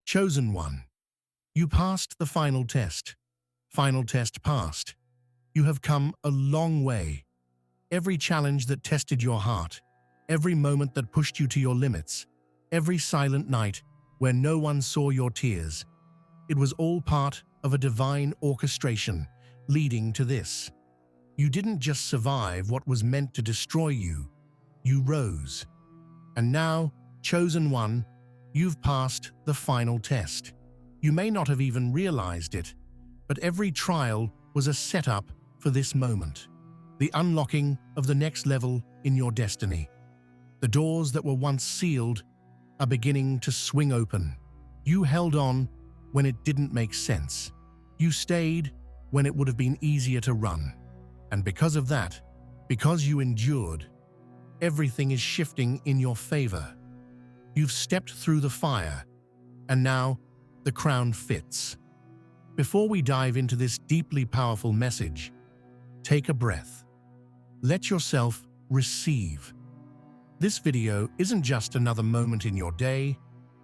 Chosen one. You passed the final test. Final test passed. You have come a long way. Every challenge that tested your heart, every moment that pushed you to your limits, every silent night where no one saw your tears, it was all part of a divine orchestration leading to this. You didn't just survive what was meant to destroy you, you rose. And now, chosen one, you've passed the final test. You may not have even realized it, but every trial was a setup for this moment. The unlocking of the next level in your destiny. The doors that were once sealed are beginning to swing open. You held on when it didn't make sense. You stayed when it would have been easier to run. And because of that, because you endured, everything is shifting in your favor. You've stepped through the fire, and now the crown fits. Before we dive into this deeply powerful message, take a breath. Let yourself receive. This video isn't just another moment in your day,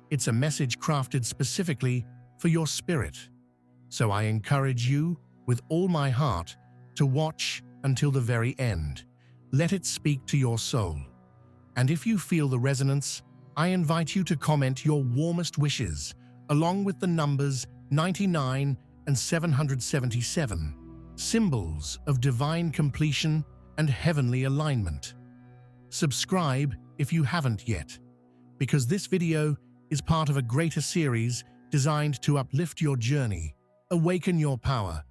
it's a message crafted specifically for your spirit. So I encourage you, with all my heart, to watch until the very end. Let it speak to your soul. And if you feel the resonance, I invite you to comment your warmest wishes, along with the numbers 99 and 777, symbols of divine completion and heavenly alignment. Subscribe if you haven't yet, because this video is part of a greater series designed to uplift your journey, awaken your power,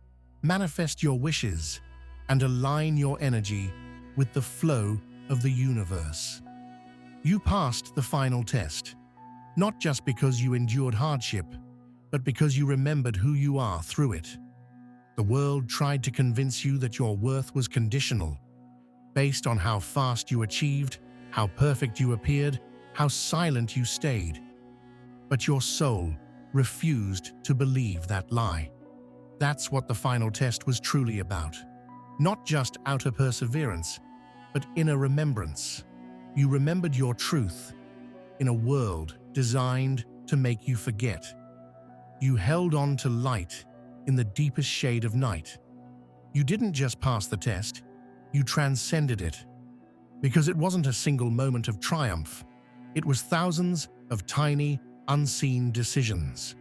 manifest your wishes, and align your energy with the flow of the universe. You passed the final test, not just because you endured hardship, but because you remembered who you are through it. The world tried to convince you that your worth was conditional, based on how fast you achieved, how perfect you appeared, how silent you stayed. But your soul refused to believe that lie. That's what the final test was truly about. Not just outer perseverance, but inner remembrance. You remembered your truth in a world designed to make you forget. You held on to light in the deepest shade of night. You didn't just pass the test, you transcended it. Because it wasn't a single moment of triumph, it was thousands of tiny, unseen decisions.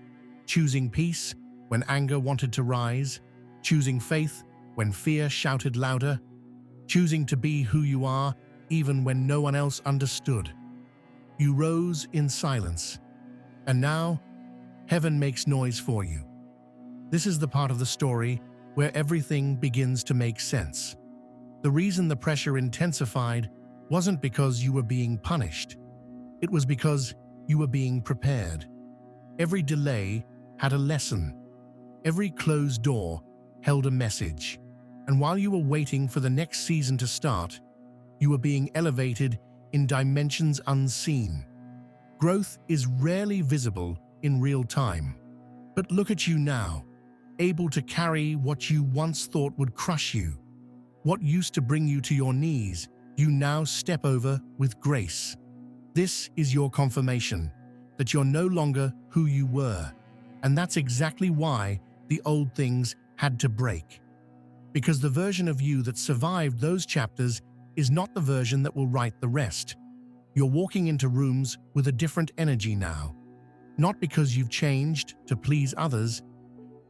Choosing peace when anger wanted to rise, choosing faith when fear shouted louder, choosing to be who you are even when no one else understood. You rose in silence, and now heaven makes noise for you. This is the part of the story where everything begins to make sense. The reason the pressure intensified wasn't because you were being punished. It was because you were being prepared. Every delay had a lesson. Every closed door held a message. And while you were waiting for the next season to start, you were being elevated in dimensions unseen. Growth is rarely visible in real time. But look at you now, able to carry what you once thought would crush you. What used to bring you to your knees, you now step over with grace. This is your confirmation that you're no longer who you were. And that's exactly why the old things had to break. Because the version of you that survived those chapters is not the version that will write the rest. You're walking into rooms with a different energy now. Not because you've changed to please others,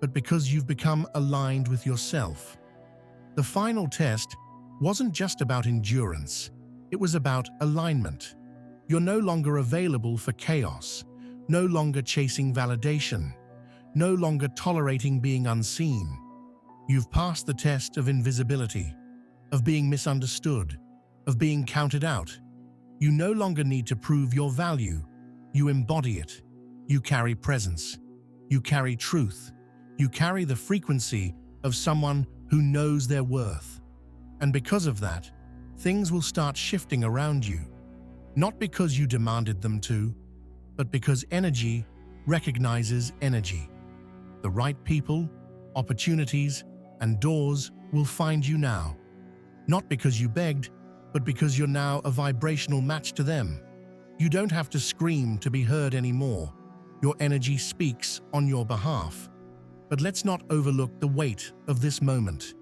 but because you've become aligned with yourself. The final test wasn't just about endurance, it was about alignment. You're no longer available for chaos, no longer chasing validation, no longer tolerating being unseen. You've passed the test of invisibility, of being misunderstood, of being counted out. You no longer need to prove your value. You embody it. You carry presence. You carry truth. You carry the frequency of someone who knows their worth. And because of that, things will start shifting around you. Not because you demanded them to, but because energy recognizes energy. The right people, opportunities, and doors will find you now. Not because you begged, but because you're now a vibrational match to them. You don't have to scream to be heard anymore. Your energy speaks on your behalf. But let's not overlook the weight of this moment.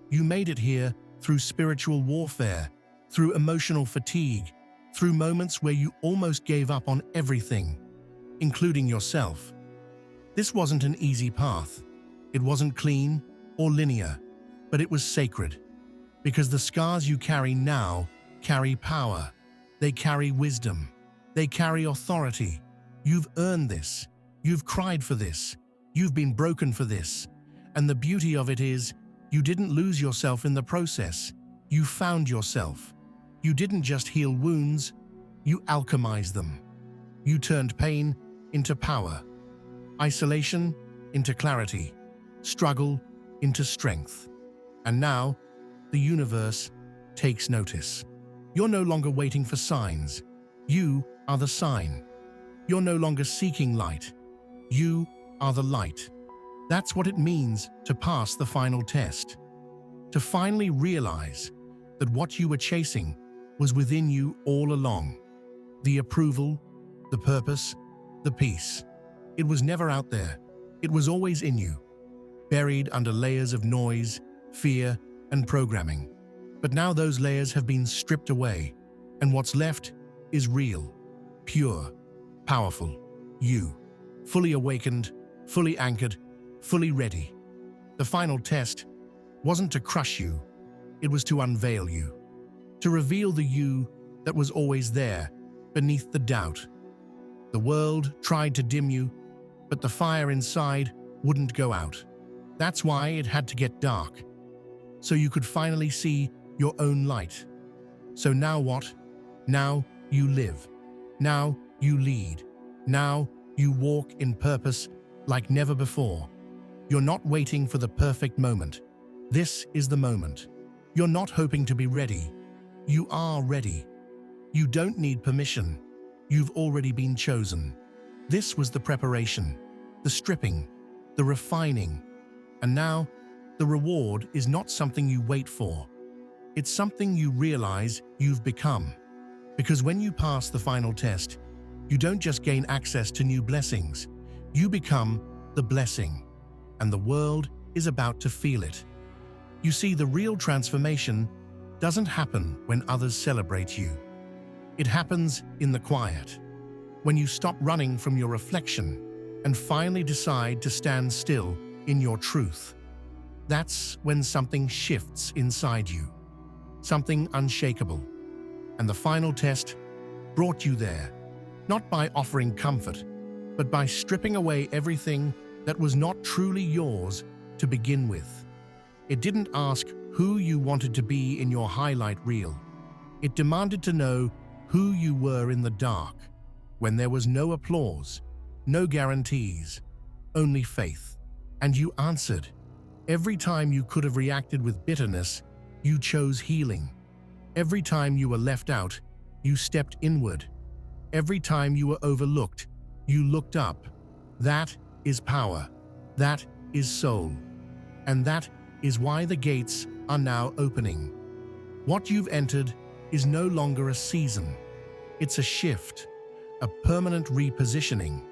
You made it here through spiritual warfare, through emotional fatigue, through moments where you almost gave up on everything, including yourself. This wasn't an easy path. It wasn't clean or linear, but it was sacred. Because the scars you carry now carry power. They carry wisdom. They carry authority. You've earned this. You've cried for this. You've been broken for this. And the beauty of it is, you didn't lose yourself in the process. You found yourself. You didn't just heal wounds, you alchemized them. You turned pain into power, isolation into clarity, struggle into strength. And now, the universe takes notice. You're no longer waiting for signs. You are the sign. You're no longer seeking light. You are the light. That's what it means to pass the final test. To finally realize that what you were chasing was within you all along. The approval, the purpose, the peace. It was never out there. It was always in you, buried under layers of noise, fear, and programming. But now those layers have been stripped away, and what's left is real, pure, powerful. You, fully awakened, fully anchored, fully ready. The final test wasn't to crush you, it was to unveil you, to reveal the you that was always there, beneath the doubt. The world tried to dim you, but the fire inside wouldn't go out. That's why it had to get dark, so you could finally see your own light. So now what? Now you live. Now you lead. Now you walk in purpose like never before. You're not waiting for the perfect moment. This is the moment. You're not hoping to be ready. You are ready. You don't need permission. You've already been chosen. This was the preparation, the stripping, the refining. And now, the reward is not something you wait for. It's something you realize you've become. Because when you pass the final test, you don't just gain access to new blessings. You become the blessing. And the world is about to feel it. You see, the real transformation doesn't happen when others celebrate you. It happens in the quiet, when you stop running from your reflection and finally decide to stand still in your truth. That's when something shifts inside you, something unshakable. And the final test brought you there, not by offering comfort, but by stripping away everything that was not truly yours to begin with. It didn't ask who you wanted to be in your highlight reel. It demanded to know who you were in the dark, when there was no applause, no guarantees, only faith. And you answered. Every time you could have reacted with bitterness, you chose healing. Every time you were left out, you stepped inward. Every time you were overlooked, you looked up. That is power. That is soul. And that is why the gates are now opening. What you've entered is no longer a season. It's a shift, a permanent repositioning,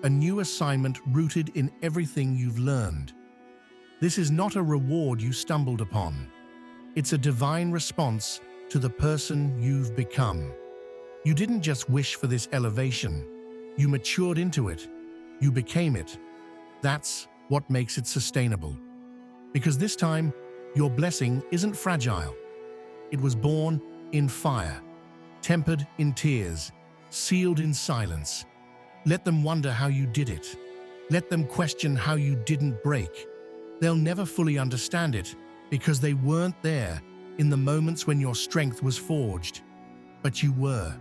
a new assignment rooted in everything you've learned. This is not a reward you stumbled upon. It's a divine response to the person you've become. You didn't just wish for this elevation. You matured into it. You became it. That's what makes it sustainable. Because this time, your blessing isn't fragile. It was born in fire, tempered in tears, sealed in silence. Let them wonder how you did it. Let them question how you didn't break. They'll never fully understand it because they weren't there in the moments when your strength was forged. But you were.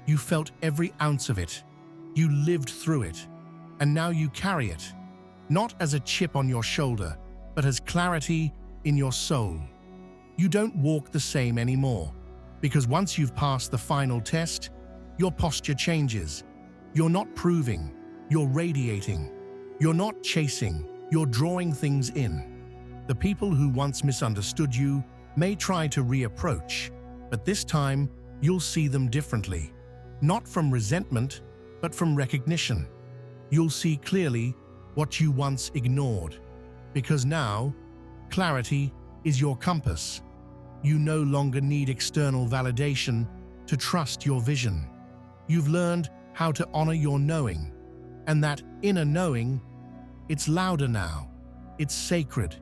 You felt every ounce of it. You lived through it. And now you carry it, not as a chip on your shoulder, but as clarity in your soul. You don't walk the same anymore, because once you've passed the final test, your posture changes. You're not proving, you're radiating. You're not chasing, you're drawing things in. The people who once misunderstood you may try to reapproach, but this time you'll see them differently. Not from resentment, but from recognition. You'll see clearly what you once ignored, because now, clarity is your compass. You no longer need external validation to trust your vision. You've learned how to honor your knowing, and that inner knowing, it's louder now. It's sacred.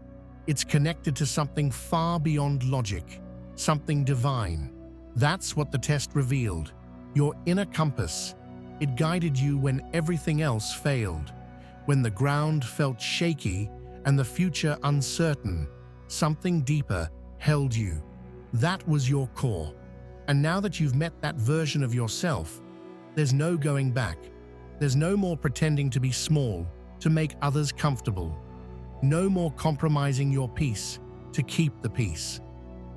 It's connected to something far beyond logic, something divine. That's what the test revealed. Your inner compass. It guided you when everything else failed. When the ground felt shaky and the future uncertain, something deeper held you. That was your core. And now that you've met that version of yourself, there's no going back. There's no more pretending to be small to make others comfortable. No more compromising your peace to keep the peace.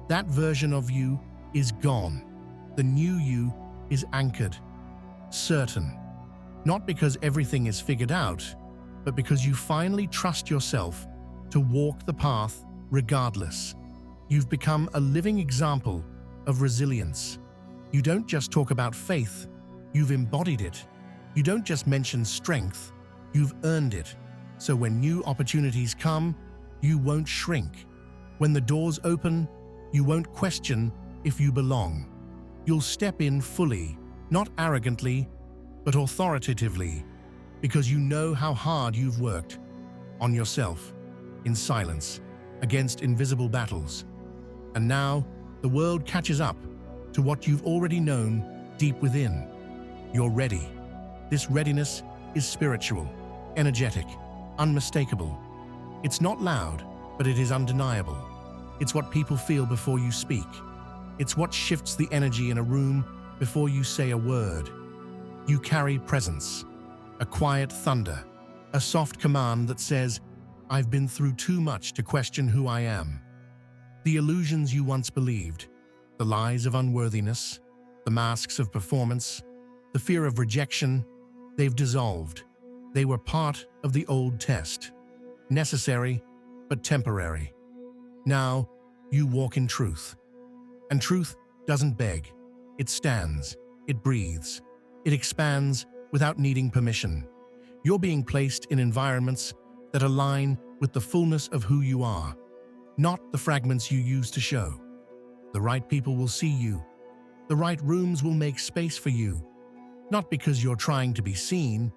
That version of you is gone. The new you is anchored, certain. Not because everything is figured out, but because you finally trust yourself to walk the path regardless. You've become a living example of resilience. You don't just talk about faith, you've embodied it. You don't just mention strength, you've earned it. So when new opportunities come, you won't shrink. When the doors open, you won't question if you belong. You'll step in fully, not arrogantly, but authoritatively, because you know how hard you've worked on yourself, in silence, against invisible battles. And now, the world catches up to what you've already known deep within. You're ready. This readiness is spiritual, energetic, unmistakable. It's not loud, but it is undeniable. It's what people feel before you speak. It's what shifts the energy in a room before you say a word. You carry presence, a quiet thunder, a soft command that says, "I've been through too much to question who I am." The illusions you once believed, the lies of unworthiness, the masks of performance, the fear of rejection, they've dissolved. They were part of the old test, necessary but temporary. Now, you walk in truth. And truth doesn't beg. It stands, it breathes, it expands without needing permission. You're being placed in environments that align with the fullness of who you are, not the fragments you used to show. The right people will see you. The right rooms will make space for you, not because you're trying to be seen,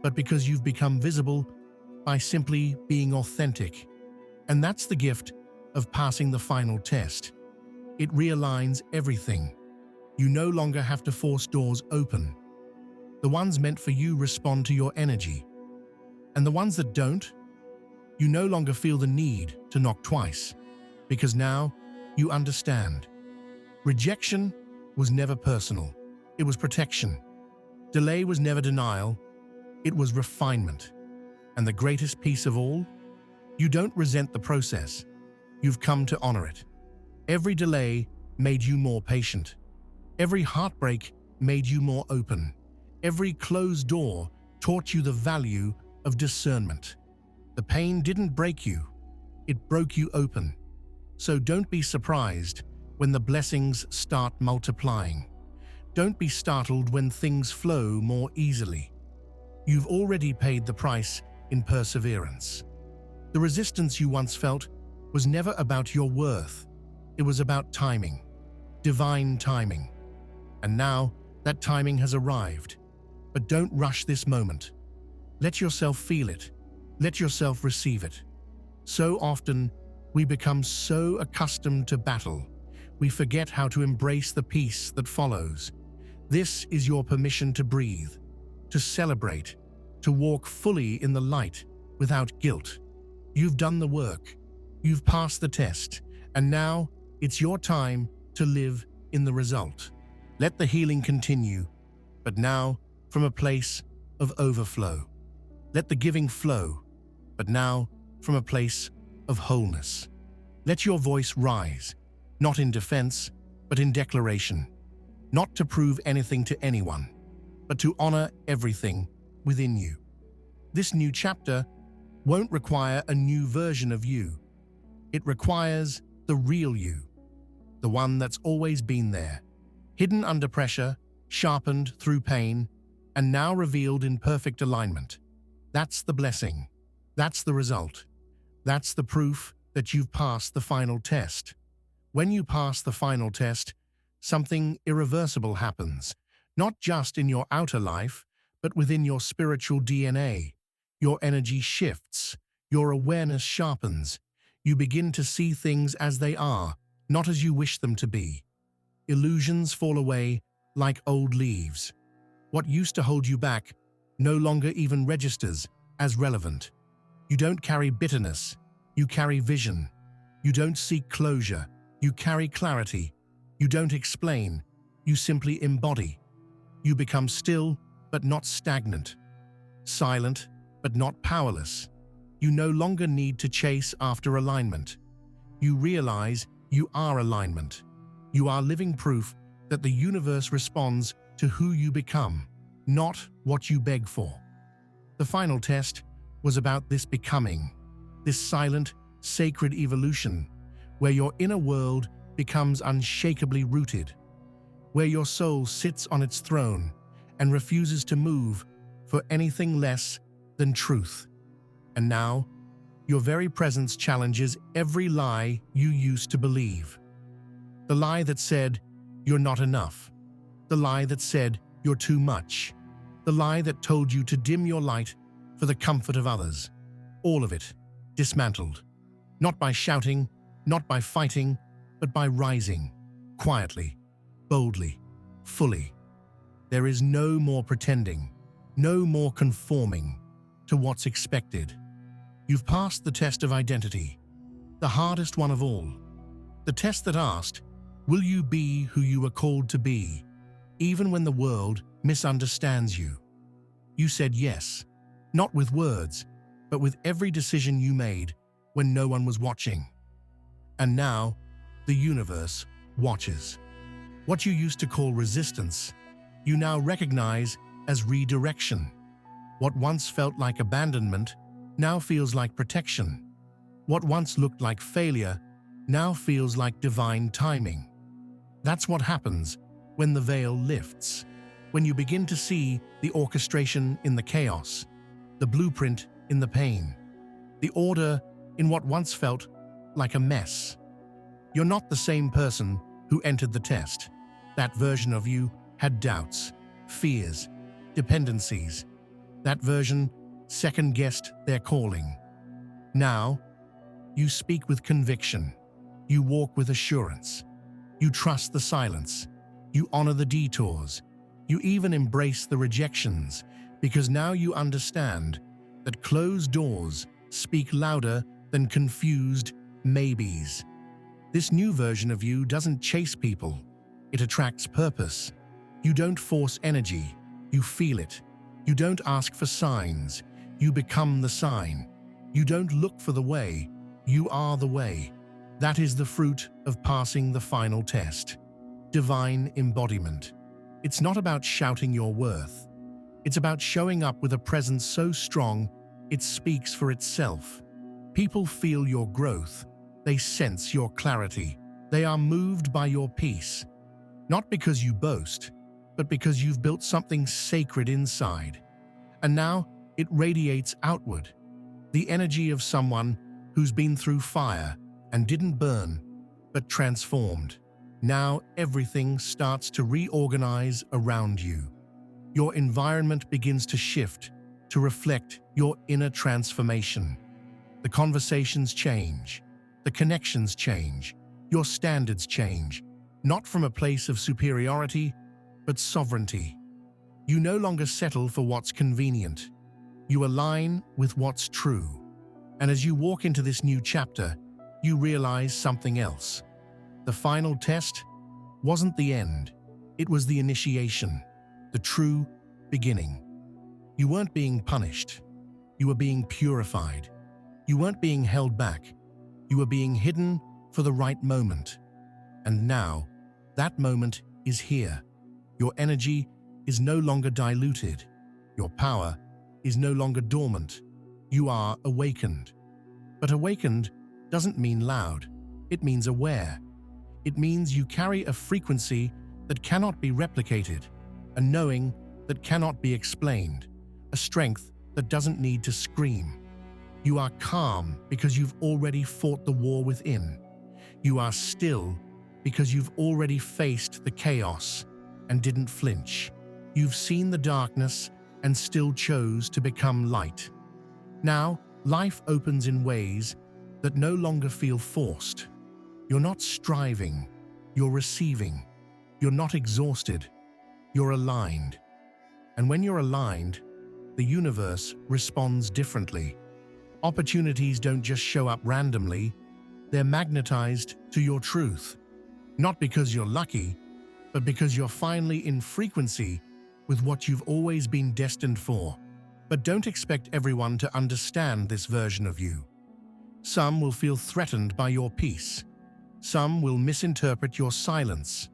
but because you've become visible by simply being authentic. And that's the gift of passing the final test. It realigns everything. You no longer have to force doors open. The ones meant for you respond to your energy. And the ones that don't, you no longer feel the need to knock twice, because now you understand. Rejection was never personal. It was protection. Delay was never denial. It was refinement. And the greatest piece of all, you don't resent the process. You've come to honor it. Every delay made you more patient. Every heartbreak made you more open. Every closed door taught you the value of discernment. The pain didn't break you. It broke you open. So don't be surprised when the blessings start multiplying. Don't be startled when things flow more easily. You've already paid the price in perseverance. The resistance you once felt was never about your worth. It was about timing, divine timing. And now that timing has arrived. But don't rush this moment. Let yourself feel it. Let yourself receive it. So often, we become so accustomed to battle, we forget how to embrace the peace that follows. This is your permission to breathe, to celebrate, to walk fully in the light without guilt. You've done the work. You've passed the test. And now, it's your time to live in the result. Let the healing continue, but now from a place of overflow. Let the giving flow, but now from a place of wholeness. Let your voice rise, not in defense, but in declaration. Not to prove anything to anyone, but to honor everything within you. This new chapter won't require a new version of you. It requires the real you, the one that's always been there, hidden under pressure, sharpened through pain, and now revealed in perfect alignment. That's the blessing. That's the result. That's the proof that you've passed the final test. When you pass the final test, something irreversible happens, not just in your outer life, but within your spiritual DNA. Your energy shifts, your awareness sharpens. You begin to see things as they are, not as you wish them to be. Illusions fall away like old leaves. What used to hold you back no longer even registers as relevant. You don't carry bitterness, you carry vision. You don't seek closure, you carry clarity. You don't explain, you simply embody. You become still, but not stagnant. Silent, but not powerless. You no longer need to chase after alignment. You realize you are alignment. You are living proof that the universe responds to who you become, not what you beg for. The final test was about this becoming, this silent, sacred evolution, where your inner world becomes unshakably rooted, where your soul sits on its throne and refuses to move for anything less than truth. And now, your very presence challenges every lie you used to believe. The lie that said, you're not enough. The lie that said, you're too much. The lie that told you to dim your light for the comfort of others. All of it dismantled. Not by shouting, not by fighting, but by rising, quietly, boldly, fully. There is no more pretending, no more conforming to what's expected. You've passed the test of identity, the hardest one of all. The test that asked, will you be who you were called to be, even when the world misunderstands you? You said yes, not with words, but with every decision you made when no one was watching. And now, the universe watches. What you used to call resistance, you now recognize as redirection. What once felt like abandonment now feels like protection. What once looked like failure now feels like divine timing. That's what happens when the veil lifts, when you begin to see the orchestration in the chaos, the blueprint in the pain, the order in what once felt like a mess. You're not the same person who entered the test. That version of you had doubts, fears, dependencies. That version second-guessed their calling. Now, you speak with conviction. You walk with assurance. You trust the silence. You honor the detours. You even embrace the rejections, because now you understand that closed doors speak louder than confused maybes. This new version of you doesn't chase people. It attracts purpose. You don't force energy. You feel it. You don't ask for signs. You become the sign. You don't look for the way. You are the way. That is the fruit of passing the final test. Divine embodiment. It's not about shouting your worth. It's about showing up with a presence so strong it speaks for itself. People feel your growth. They sense your clarity. They are moved by your peace. Not because you boast, but because you've built something sacred inside. And now it radiates outward. The energy of someone who's been through fire and didn't burn, but transformed. Now everything starts to reorganize around you. Your environment begins to shift, to reflect your inner transformation. The conversations change. The connections change. Your standards change. Not from a place of superiority, but sovereignty. You no longer settle for what's convenient. You align with what's true. And as you walk into this new chapter, you realize something else. The final test wasn't the end. It was the initiation, the true beginning. You weren't being punished. You were being purified. You weren't being held back. You were being hidden for the right moment. And now, that moment is here. Your energy is no longer diluted. Your power is no longer dormant. You are awakened. But awakened doesn't mean loud. It means aware. It means you carry a frequency that cannot be replicated, a knowing that cannot be explained, a strength that doesn't need to scream. You are calm because you've already fought the war within. You are still because you've already faced the chaos and didn't flinch. You've seen the darkness and still chose to become light. Now, life opens in ways that no longer feel forced. You're not striving, you're receiving. You're not exhausted, you're aligned. And when you're aligned, the universe responds differently. Opportunities don't just show up randomly, they're magnetized to your truth. Not because you're lucky, but because you're finally in frequency with what you've always been destined for. But don't expect everyone to understand this version of you. Some will feel threatened by your peace. Some will misinterpret your silence.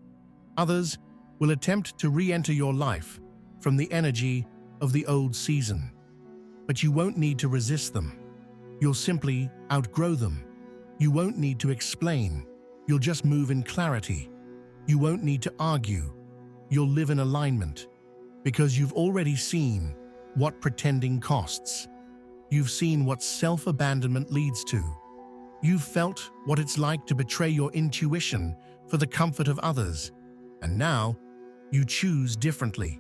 Others will attempt to re-enter your life from the energy of the old season. But you won't need to resist them. You'll simply outgrow them. You won't need to explain. You'll just move in clarity. You won't need to argue. You'll live in alignment because you've already seen what pretending costs. You've seen what self-abandonment leads to. You've felt what it's like to betray your intuition for the comfort of others. And now, you choose differently.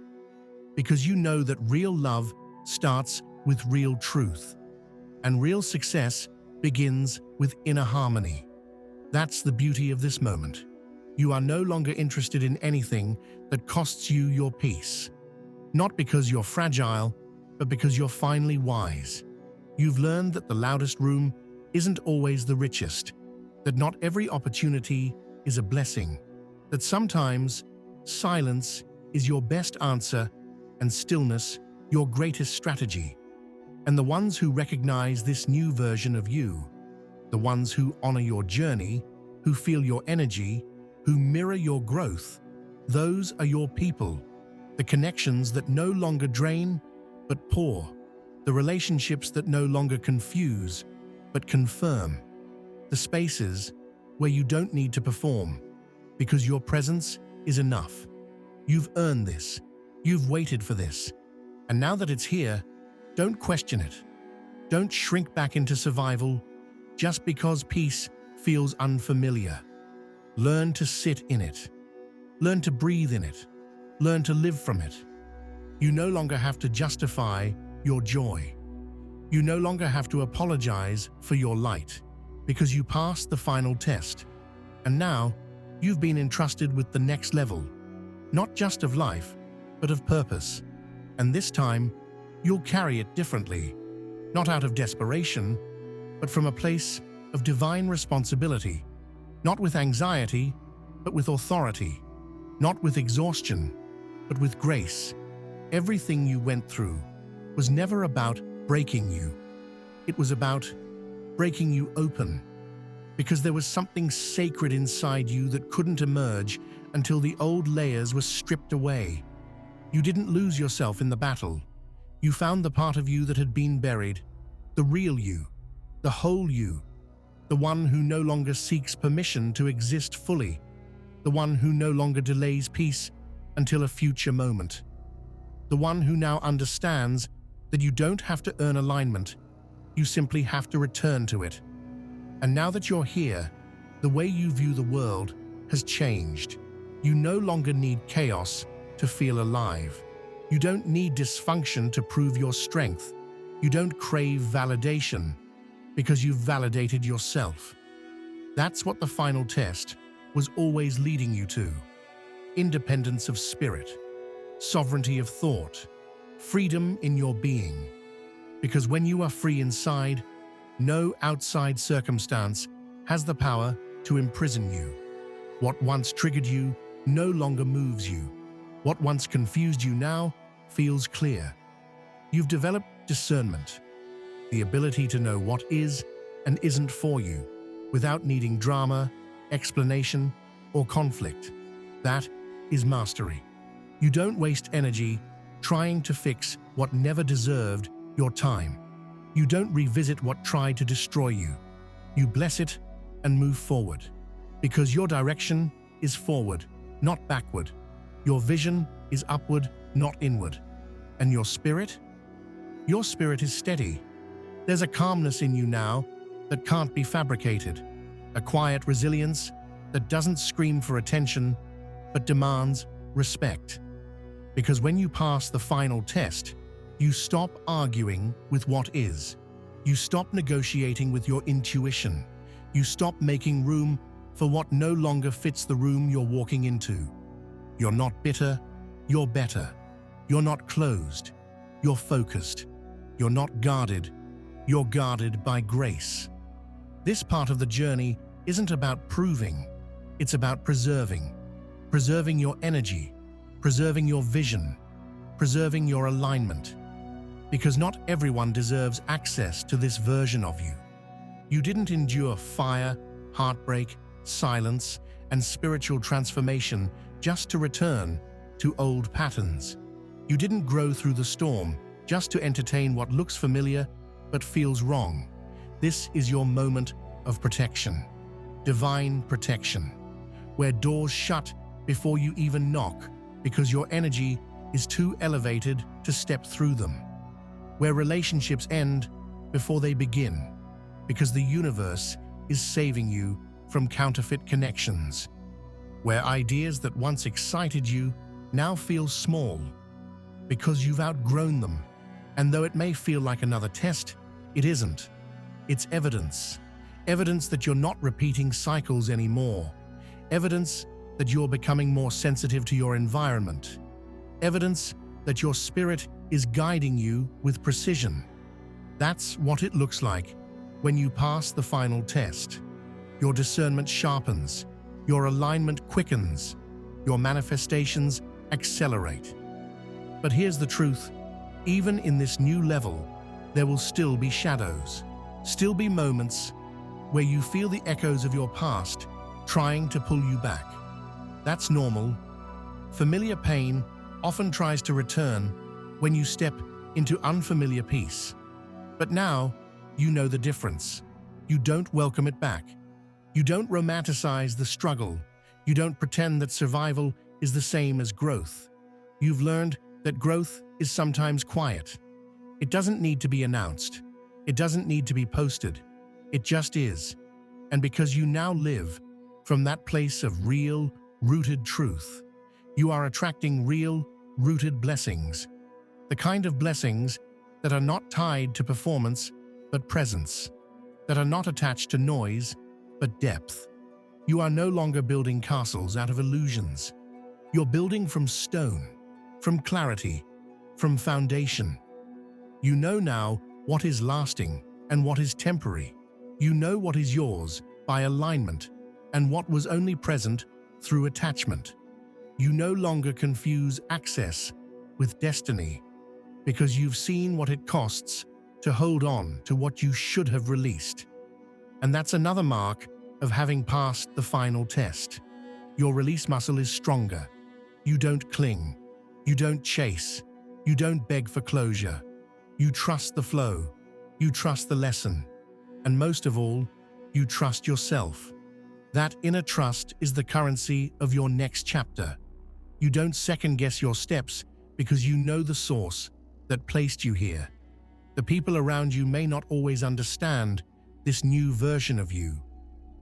Because you know that real love starts with real truth. And real success begins with inner harmony. That's the beauty of this moment. You are no longer interested in anything that costs you your peace. Not because you're fragile, but because you're finally wise. You've learned that the loudest room isn't always the richest, that not every opportunity is a blessing, that sometimes silence is your best answer and stillness your greatest strategy. And the ones who recognize this new version of you, the ones who honor your journey, who feel your energy, who mirror your growth, those are your people, the connections that no longer drain but pour, the relationships that no longer confuse but confirm, the spaces where you don't need to perform because your presence is enough. You've earned this, you've waited for this, and now that it's here, don't question it. Don't shrink back into survival just because peace feels unfamiliar. Learn to sit in it. Learn to breathe in it. Learn to live from it. You no longer have to justify your joy. You no longer have to apologize for your light because you passed the final test. And now, you've been entrusted with the next level, not just of life, but of purpose. And this time, you'll carry it differently, not out of desperation, but from a place of divine responsibility, not with anxiety, but with authority, not with exhaustion, but with grace. Everything you went through was never about breaking you. It was about breaking you open, because there was something sacred inside you that couldn't emerge until the old layers were stripped away. You didn't lose yourself in the battle. You found the part of you that had been buried, the real you, the whole you, the one who no longer seeks permission to exist fully, the one who no longer delays peace until a future moment, the one who now understands that you don't have to earn alignment, you simply have to return to it. And now that you're here, the way you view the world has changed. You no longer need chaos to feel alive. You don't need dysfunction to prove your strength. You don't crave validation because you've validated yourself. That's what the final test was always leading you to. Independence of spirit, sovereignty of thought, freedom in your being. Because when you are free inside, no outside circumstance has the power to imprison you. What once triggered you no longer moves you. What once confused you now feels clear. You've developed discernment, the ability to know what is and isn't for you, without needing drama, explanation, or conflict. That is mastery. You don't waste energy trying to fix what never deserved your time. You don't revisit what tried to destroy you. You bless it and move forward, because your direction is forward, not backward. Your vision is upward, not inward. And your spirit? Your spirit is steady. There's a calmness in you now that can't be fabricated, a quiet resilience that doesn't scream for attention but demands respect. Because when you pass the final test, you stop arguing with what is. You stop negotiating with your intuition. You stop making room for what no longer fits the room you're walking into. You're not bitter, you're better. You're not closed, you're focused. You're not guarded, you're guarded by grace. This part of the journey isn't about proving, it's about preserving. Preserving your energy, preserving your vision, preserving your alignment. Because not everyone deserves access to this version of you. You didn't endure fire, heartbreak, silence, and spiritual transformation just to return to old patterns. You didn't grow through the storm just to entertain what looks familiar but feels wrong. This is your moment of protection, divine protection, where doors shut before you even knock because your energy is too elevated to step through them, where relationships end before they begin because the universe is saving you from counterfeit connections, where ideas that once excited you now feel small because you've outgrown them. And though it may feel like another test, it isn't. It's evidence. Evidence that you're not repeating cycles anymore. Evidence that you're becoming more sensitive to your environment. Evidence that your spirit is guiding you with precision. That's what it looks like when you pass the final test. Your discernment sharpens, your alignment quickens, your manifestations accelerate. But here's the truth. Even in this new level, there will still be shadows, still be moments where you feel the echoes of your past trying to pull you back. That's normal. Familiar pain often tries to return when you step into unfamiliar peace. But now, you know the difference. You don't welcome it back. You don't romanticize the struggle. You don't pretend that survival is the same as growth. You've learned that growth is sometimes quiet. It doesn't need to be announced. It doesn't need to be posted. It just is. And because you now live from that place of real, rooted truth, you are attracting real, rooted blessings. The kind of blessings that are not tied to performance, but presence. That are not attached to noise, but depth. You are no longer building castles out of illusions. You're building from stone, from clarity, from foundation. You know now what is lasting and what is temporary. You know what is yours by alignment and what was only present through attachment. You no longer confuse access with destiny because you've seen what it costs to hold on to what you should have released. And that's another mark of having passed the final test. Your release muscle is stronger. You don't cling. You don't chase. You don't beg for closure. You trust the flow. You trust the lesson. And most of all, you trust yourself. That inner trust is the currency of your next chapter. You don't second-guess your steps because you know the source that placed you here. The people around you may not always understand this new version of you.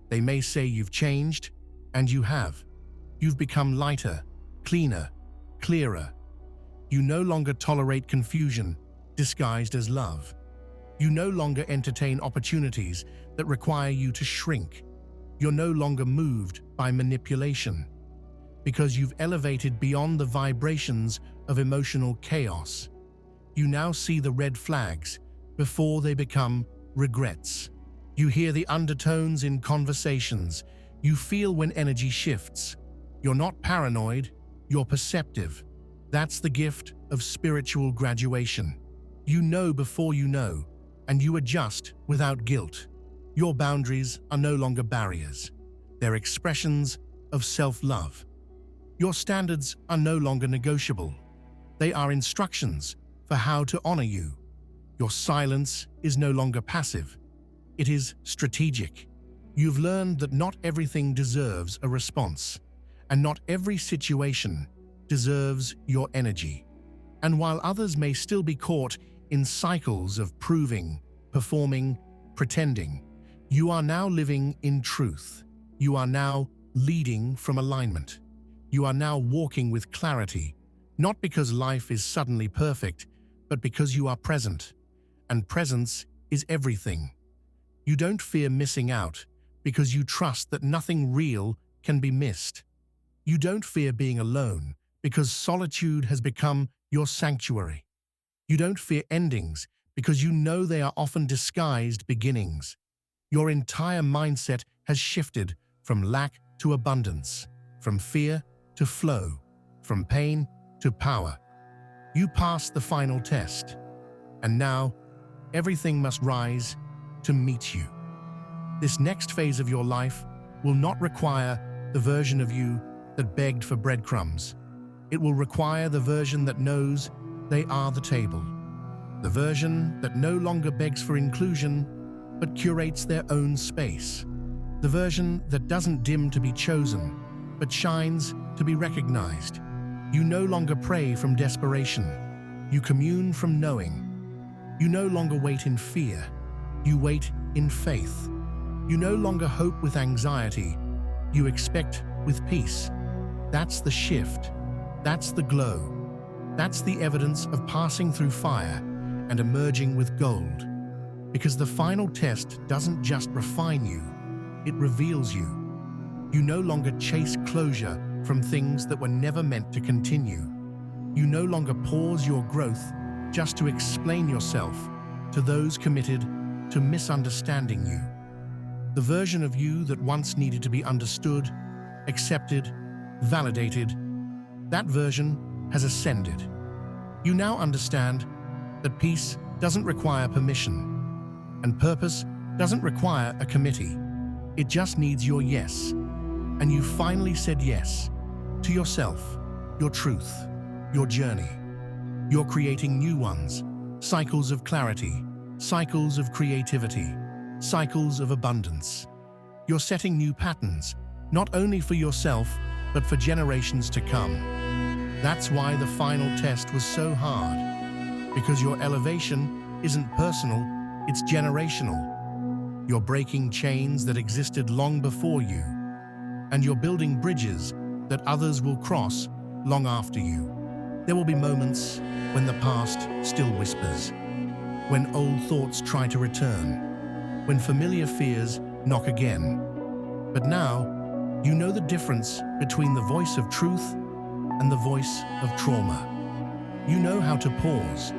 They may say you've changed, and you have. You've become lighter, cleaner, clearer. You no longer tolerate confusion disguised as love. You no longer entertain opportunities that require you to shrink. You're no longer moved by manipulation because you've elevated beyond the vibrations of emotional chaos. You now see the red flags before they become regrets. You hear the undertones in conversations. You feel when energy shifts. You're not paranoid, you're perceptive. That's the gift of spiritual graduation. You know before you know, and you adjust without guilt. Your boundaries are no longer barriers. They're expressions of self-love. Your standards are no longer negotiable. They are instructions for how to honor you. Your silence is no longer passive. It is strategic. You've learned that not everything deserves a response, and not every situation deserves your energy. And while others may still be caught in cycles of proving, performing, pretending. You are now living in truth. You are now leading from alignment. You are now walking with clarity, not because life is suddenly perfect, but because you are present. And presence is everything. You don't fear missing out because you trust that nothing real can be missed. You don't fear being alone because solitude has become your sanctuary. You don't fear endings because you know they are often disguised beginnings. Your entire mindset has shifted from lack to abundance, from fear to flow, from pain to power. You passed the final test, and now everything must rise to meet you. This next phase of your life will not require the version of you that begged for breadcrumbs. It will require the version that knows they are the table. The version that no longer begs for inclusion, but curates their own space. The version that doesn't dim to be chosen, but shines to be recognized. You no longer pray from desperation. You commune from knowing. You no longer wait in fear. You wait in faith. You no longer hope with anxiety. You expect with peace. That's the shift. That's the glow. That's the evidence of passing through fire and emerging with gold. Because the final test doesn't just refine you, it reveals you. You no longer chase closure from things that were never meant to continue. You no longer pause your growth just to explain yourself to those committed to misunderstanding you. The version of you that once needed to be understood, accepted, validated, that version has ascended. You now understand that peace doesn't require permission, and purpose doesn't require a committee. It just needs your yes. And you finally said yes to yourself, your truth, your journey. You're creating new ones, cycles of clarity, cycles of creativity, cycles of abundance. You're setting new patterns, not only for yourself, but for generations to come. That's why the final test was so hard, because your elevation isn't personal, it's generational. You're breaking chains that existed long before you, and you're building bridges that others will cross long after you. There will be moments when the past still whispers, when old thoughts try to return, when familiar fears knock again. But now, you know the difference between the voice of truth and the voice of trauma. You know how to pause,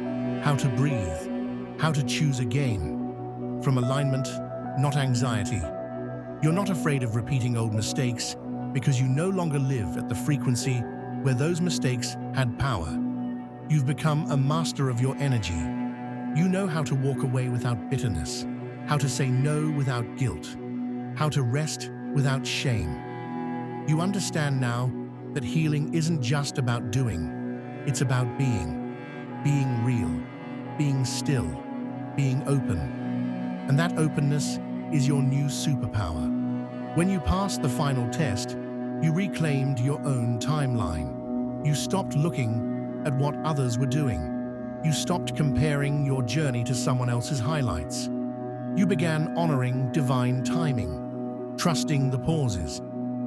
how to breathe, how to choose again, from alignment, not anxiety. You're not afraid of repeating old mistakes because you no longer live at the frequency where those mistakes had power. You've become a master of your energy. You know how to walk away without bitterness, how to say no without guilt, how to rest without shame. You understand now that healing isn't just about doing, it's about being real, being still, being open. And that openness is your new superpower. When you passed the final test, you reclaimed your own timeline. You stopped looking at what others were doing. You stopped comparing your journey to someone else's highlights. You began honoring divine timing, trusting the pauses,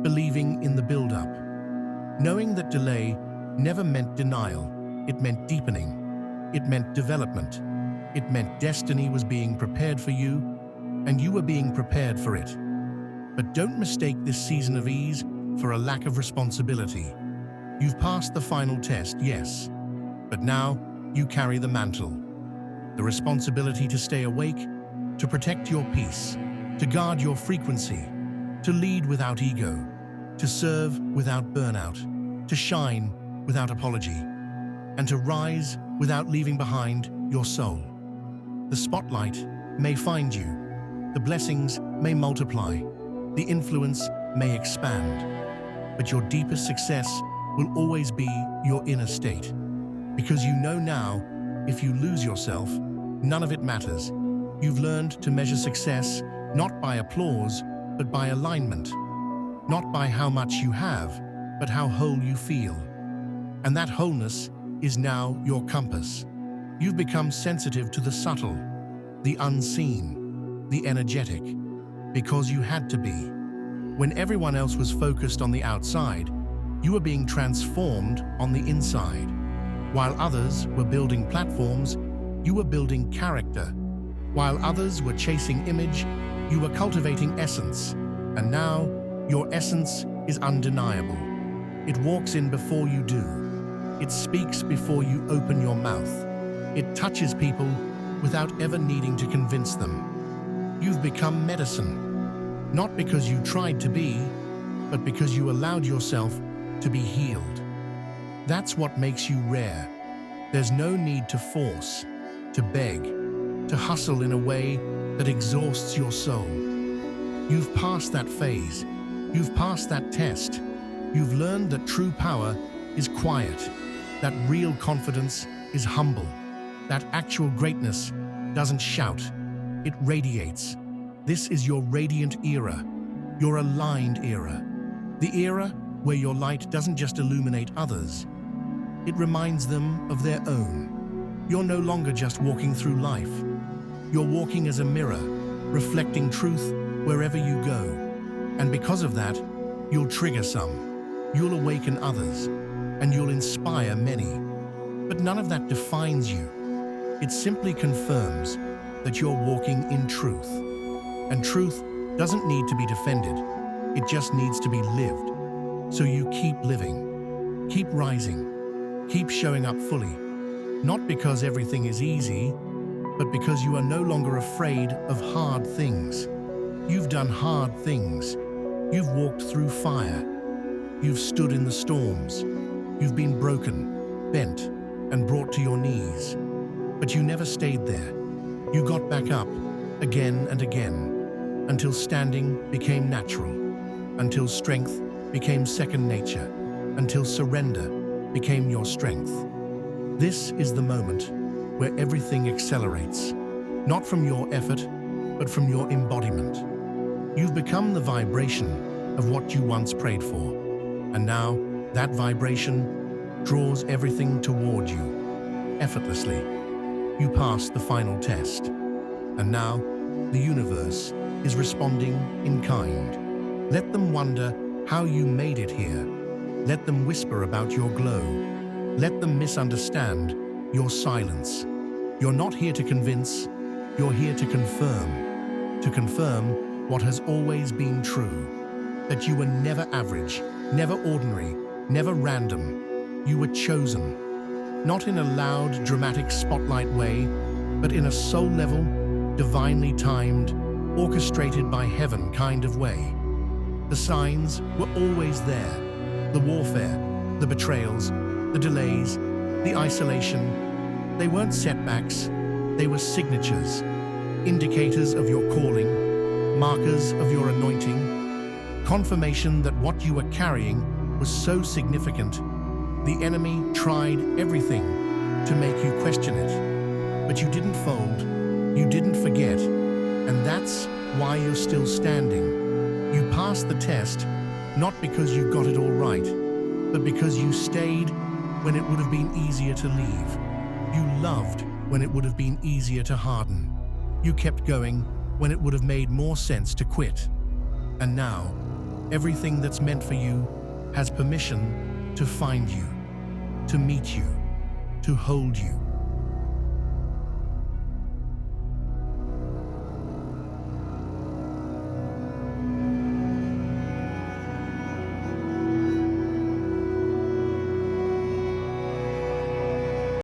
believing in the build-up. Knowing that delay never meant denial, it meant deepening. It meant development. It meant destiny was being prepared for you, and you were being prepared for it. But don't mistake this season of ease for a lack of responsibility. You've passed the final test, yes, but now you carry the mantle. The responsibility to stay awake, to protect your peace, to guard your frequency, to lead without ego, to serve without burnout, to shine without apology, and to rise without leaving behind your soul. The spotlight may find you, the blessings may multiply, the influence may expand, but your deepest success will always be your inner state. Because you know now, if you lose yourself, none of it matters. You've learned to measure success not by applause, but by alignment. Not by how much you have, but how whole you feel. And that wholeness is now your compass. You've become sensitive to the subtle, the unseen, the energetic, because you had to be. When everyone else was focused on the outside, you were being transformed on the inside. While others were building platforms, you were building character. While others were chasing image, you were cultivating essence. And now, your essence is undeniable. It walks in before you do. It speaks before you open your mouth. It touches people without ever needing to convince them. You've become medicine, not because you tried to be, but because you allowed yourself to be healed. That's what makes you rare. There's no need to force, to beg, to hustle in a way that exhausts your soul. You've passed that phase. You've passed that test. You've learned that true power is quiet, that real confidence is humble, that actual greatness doesn't shout, it radiates. This is your radiant era, your aligned era, the era where your light doesn't just illuminate others, it reminds them of their own. You're no longer just walking through life. You're walking as a mirror, reflecting truth wherever you go. And because of that, you'll trigger some, you'll awaken others, and you'll inspire many. But none of that defines you. It simply confirms that you're walking in truth. And truth doesn't need to be defended. It just needs to be lived. So you keep living, keep rising, keep showing up fully. Not because everything is easy, but because you are no longer afraid of hard things. You've done hard things. You've walked through fire. You've stood in the storms. You've been broken, bent, and brought to your knees. But you never stayed there. You got back up again and again, until standing became natural, until strength became second nature, until surrender became your strength. This is the moment where everything accelerates, not from your effort, but from your embodiment. You've become the vibration of what you once prayed for, and now that vibration draws everything toward you, effortlessly. You passed the final test, and now the universe is responding in kind. Let them wonder how you made it here. Let them whisper about your glow. Let them misunderstand your silence. You're not here to convince, you're here to confirm what has always been true, that you were never average, never ordinary, never random. You were chosen, not in a loud, dramatic spotlight way, but in a soul-level, divinely timed, orchestrated by heaven kind of way. The signs were always there. The warfare, the betrayals, the delays, the isolation. They weren't setbacks, they were signatures, indicators of your calling, markers of your anointing, confirmation that what you were carrying was so significant. The enemy tried everything to make you question it, but you didn't fold, you didn't forget, and that's why you're still standing. You passed the test, not because you got it all right, but because you stayed when it would have been easier to leave. You loved when it would have been easier to harden. You kept going when it would have made more sense to quit. And now, everything that's meant for you has permission to find you, to meet you, to hold you.